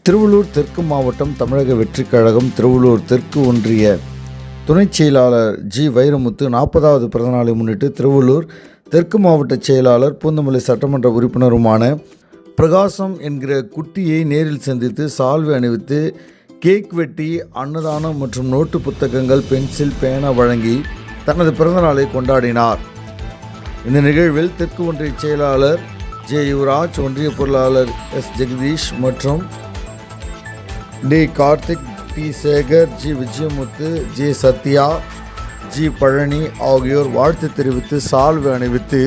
திருவள்ளூர் தெற்கு மாவட்டம் தமிழக வெற்றிக் கழகம் திருவள்ளூர் தெற்கு ஒன்றிய துணைச் செயலாளர் ஜி வைரமுத்து 40வது பிறந்தநாளை முன்னிட்டு திருவள்ளூர் தெற்கு மாவட்ட செயலாளர் பூந்தமல்லி சட்டமன்ற உறுப்பினருமான பிரகாசம் என்கிற குட்டியை நேரில் சந்தித்து சால்வை அணிவித்து கேக் வெட்டி அன்னதானம் மற்றும் நோட்டு புத்தகங்கள் பென்சில் பேனா வழங்கி தனது பிறந்தநாளை கொண்டாடினார். இந்த நிகழ்வில் தெற்கு ஒன்றிய செயலாளர் ஜே யுவராஜ், ஒன்றிய பொருளாளர் எஸ் ஜெகதீஷ் மற்றும் T Karthik, T Sekar, G Vijayamuthu, G Sathya, G Palani ஆகியோர் வாழ்த்து தெரிவித்து சால்வை அணிவித்து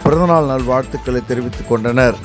பிறந்தநாள் நல்வாழ்த்துக்களை தெரிவித்துக் கொண்டனர்.